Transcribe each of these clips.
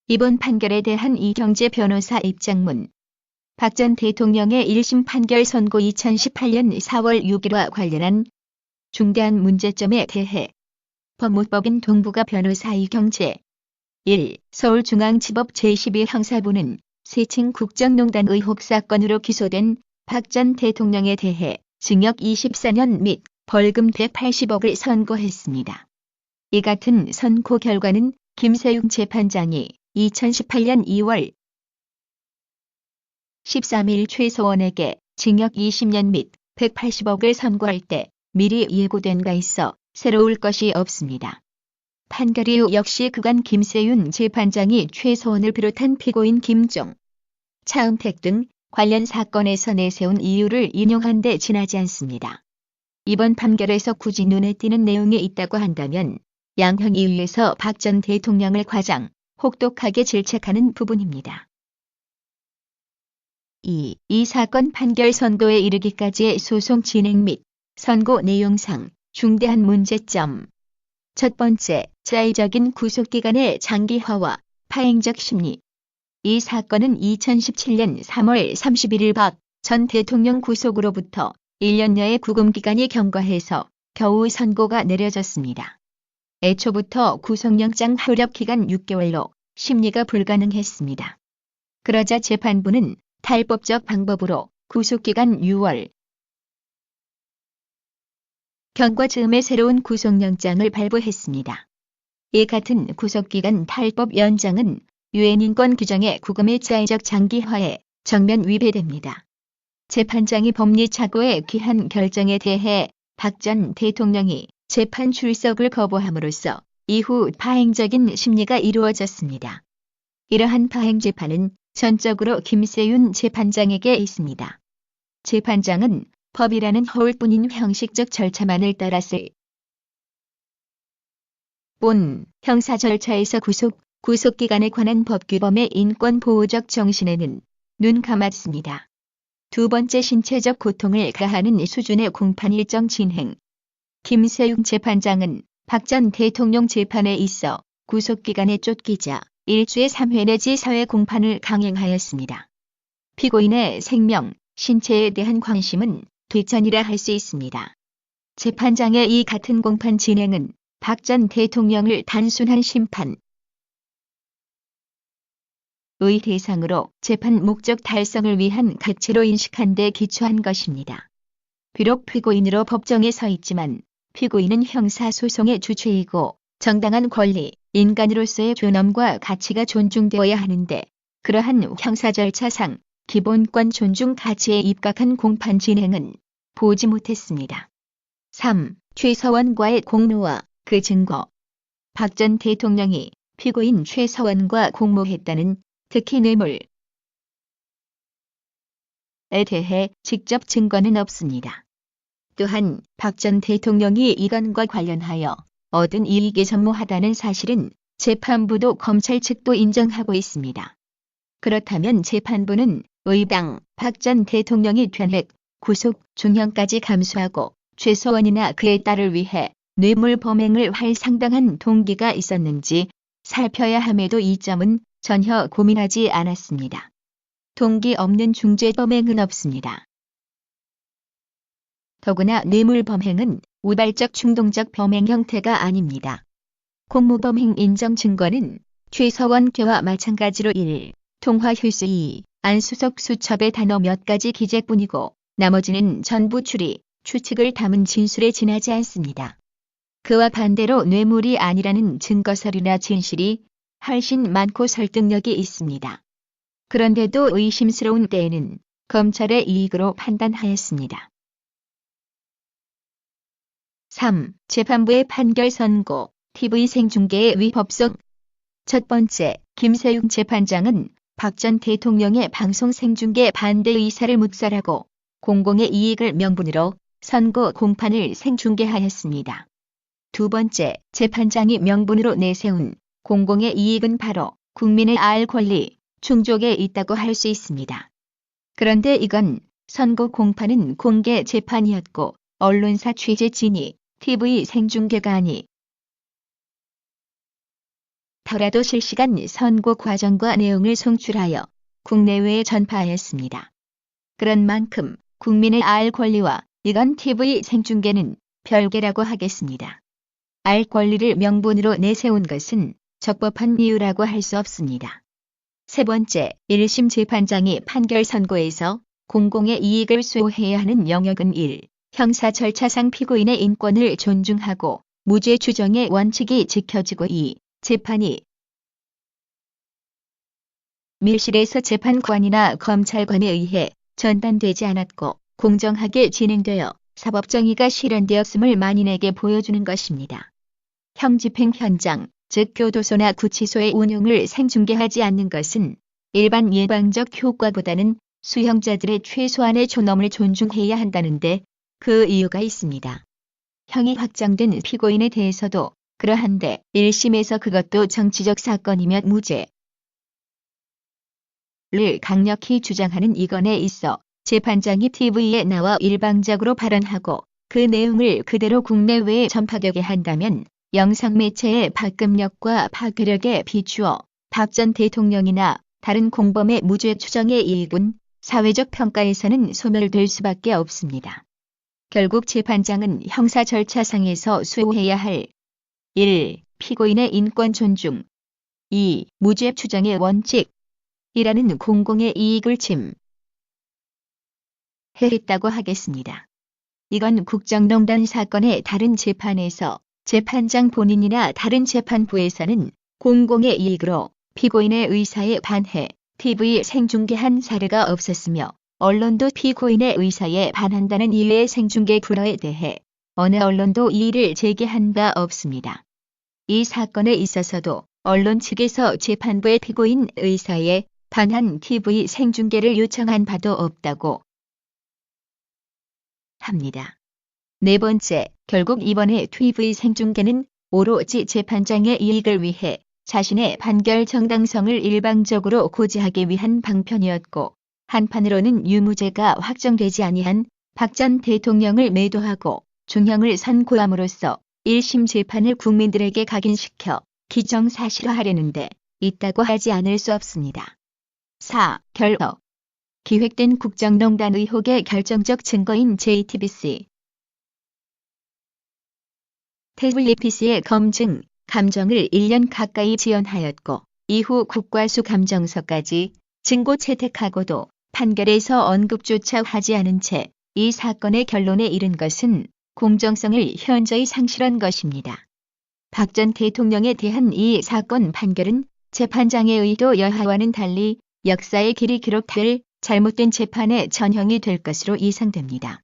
이번 판결에 대한 이경재 변호사 입장문. 박 전 대통령의 1심 판결 선고 2018년 4월 6일과 관련한 중대한 문제점에 대해 법무법인 동부가 변호사 이경재 1. 서울중앙지법 제12 형사부는 세칭 국정농단 의혹 사건으로 기소된 박 전 대통령에 대해 징역 24년 및 벌금 180억을 선고했습니다. 이 같은 선고 결과는 김세윤 재판장이 2018년 2월 13일 최서원에게 징역 20년 및 180억을 선고할 때 미리 예고된 바 있어 새로울 것이 없습니다. 판결 이후 역시 그간 김세윤 재판장이 최서원을 비롯한 피고인 김종, 차은택 등 관련 사건에서 내세운 이유를 인용한 데 지나지 않습니다. 이번 판결에서 굳이 눈에 띄는 내용이 있다고 한다면 양형 이유에서 박 전 대통령을 가장 혹독하게 질책하는 부분입니다. 2. 이 사건 판결 선고에 이르기까지의 소송 진행 및 선고 내용상 중대한 문제점. 첫 번째, 자의적인 구속기간의 장기화와 파행적 심리. 이 사건은 2017년 3월 31일 박 전 대통령 구속으로부터 1년여의 구금기간이 경과해서 겨우 선고가 내려졌습니다. 애초부터 구속영장 효력 기간 6개월로 심리가 불가능했습니다. 그러자 재판부는 탈법적 방법으로 구속기간 6월 경과 즈음에 새로운 구속영장을 발부했습니다. 이 같은 구속기간 탈법 연장은 유엔 인권 규정의 구금의 자의적 장기화에 정면 위배됩니다. 재판장이 법리 착오에 귀한 결정에 대해 박 전 대통령이 재판 출석을 거부함으로써 이후 파행적인 심리가 이루어졌습니다. 이러한 파행 재판은 전적으로 김세윤 재판장에게 있습니다. 재판장은 법이라는 허울뿐인 형식적 절차만을 따랐을 뿐 형사 절차에서 구속기간에 관한 법규범의 인권보호적 정신에는 눈 감았습니다. 두 번째, 신체적 고통을 가하는 수준의 공판 일정 진행. 김세윤 재판장은 박 전 대통령 재판에 있어 구속기간에 쫓기자 일주에 3회 내지 4회 공판을 강행하였습니다. 피고인의 생명, 신체에 대한 관심은 뒷전이라 할 수 있습니다. 재판장의 이 같은 공판 진행은 박 전 대통령을 단순한 심판의 대상으로 재판 목적 달성을 위한 가치로 인식한 데 기초한 것입니다. 비록 피고인으로 법정에 서 있지만 피고인은 형사소송의 주체이고 정당한 권리, 인간으로서의 존엄과 가치가 존중되어야 하는데 그러한 형사 절차상 기본권 존중 가치에 입각한 공판 진행은 보지 못했습니다. 3. 최서원과의 공모와 그 증거. 박 전 대통령이 피고인 최서원과 공모했다는 특히 뇌물에 대해 직접 증거는 없습니다. 또한 박 전 대통령이 이건과 관련하여 얻은 이익에 전무하다는 사실은 재판부도 검찰 측도 인정하고 있습니다. 그렇다면 재판부는 의당 박 전 대통령이 변핵, 구속, 중형까지 감수하고 최서원이나 그의 딸을 위해 뇌물 범행을 할 상당한 동기가 있었는지 살펴야 함에도 이 점은 전혀 고민하지 않았습니다. 동기 없는 중죄 범행은 없습니다. 더구나 뇌물 범행은 우발적 충동적 범행 형태가 아닙니다. 공모범행 인정 증거는 최서원 괴와 마찬가지로 1. 통화 휘수 2. 안수석 수첩의 단어 몇 가지 기재뿐이고 나머지는 전부 추측을 담은 진술에 지나지 않습니다. 그와 반대로 뇌물이 아니라는 증거서류나 진실이 훨씬 많고 설득력이 있습니다. 그런데도 의심스러운 때에는 검찰의 이익으로 판단하였습니다. 3. 재판부의 판결 선고, TV 생중계의 위법성. 첫 번째, 김세윤 재판장은 박 전 대통령의 방송 생중계 반대 의사를 묵살하고 공공의 이익을 명분으로 선고 공판을 생중계하였습니다. 두 번째, 재판장이 명분으로 내세운 공공의 이익은 바로 국민의 알 권리, 충족에 있다고 할 수 있습니다. 그런데 이건 선고 공판은 공개 재판이었고 언론사 취재 진위, TV 생중계가 아니 더라도 실시간 선고 과정과 내용을 송출하여 국내외에 전파하였습니다. 그런 만큼 국민의 알 권리와 이건 TV 생중계는 별개라고 하겠습니다. 알 권리를 명분으로 내세운 것은 적법한 이유라고 할 수 없습니다. 세 번째, 1심 재판장이 판결 선고에서 공공의 이익을 수호해야 하는 영역은 1. 형사 절차상 피고인의 인권을 존중하고 무죄 추정의 원칙이 지켜지고 2. 재판이 밀실에서 재판관이나 검찰관에 의해 전단되지 않았고 공정하게 진행되어 사법정의가 실현되었음을 만인에게 보여주는 것입니다. 형집행 현장, 즉 교도소나 구치소의 운영을 생중계하지 않는 것은 일반 예방적 효과보다는 수형자들의 최소한의 존엄을 존중해야 한다는데 그 이유가 있습니다. 형이 확정된 피고인에 대해서도 그러한데 1심에서 그것도 정치적 사건이면 무죄를 강력히 주장하는 이건에 있어 재판장이 TV에 나와 일방적으로 발언하고 그 내용을 그대로 국내외에 전파되게 한다면 영상매체의 파급력과 파괴력에 비추어 박 전 대통령이나 다른 공범의 무죄 추정의 이익은 사회적 평가에서는 소멸될 수밖에 없습니다. 결국 재판장은 형사 절차상에서 수호해야 할 1. 피고인의 인권 존중 2. 무죄 추정의 원칙 이라는 공공의 이익을 침해했다고 하겠습니다. 이건 국정농단 사건의 다른 재판에서 재판장 본인이나 다른 재판부에서는 공공의 이익으로 피고인의 의사에 반해 TV 생중계한 사례가 없었으며 언론도 피고인의 의사에 반한다는 이유의 생중계 불허에 대해 어느 언론도 이의를 제기한 바 없습니다. 이 사건에 있어서도 언론 측에서 재판부의 피고인 의사에 반한 TV 생중계를 요청한 바도 없다고 합니다. 네 번째, 결국 이번에 TV 생중계는 오로지 재판장의 이익을 위해 자신의 판결 정당성을 일방적으로 고지하기 위한 방편이었고 한편으로는 유무죄가 확정되지 아니한 박 전 대통령을 매도하고 중형을 선고함으로써 1심 재판을 국민들에게 각인시켜 기정사실화하려는 데 있다고 하지 않을 수 없습니다. 4. 결국 기획된 국정농단 의혹의 결정적 증거인 JTBC 태블릿PC의 검증, 감정을 1년 가까이 지연하였고 이후 국과수 감정서까지 증거 채택하고도 판결에서 언급조차 하지 않은 채 이 사건의 결론에 이른 것은 공정성을 현저히 상실한 것입니다. 박 전 대통령에 대한 이 사건 판결은 재판장의 의도 여하와는 달리 역사의 길이 기록될 잘못된 재판의 전형이 될 것으로 예상됩니다.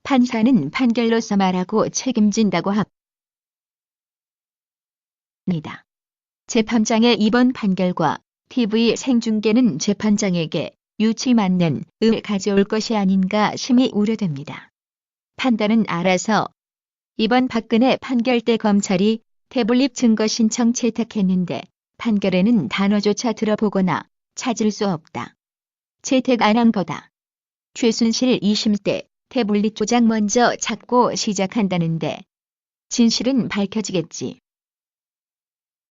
판사는 판결로서 말하고 책임진다고 합니다. 재판장의 이번 판결과 TV 생중계는 재판장에게 유치만년을 가져올 것이 아닌가 심히 우려됩니다. 판단은 알아서 이번 박근혜 판결 때 검찰이 태블릿 증거 신청 채택했는데 판결에는 단어조차 들어보거나 찾을 수 없다. 채택 안 한 거다. 최순실 2심 때 태블릿 조작 먼저 찾고 시작한다는데 진실은 밝혀지겠지.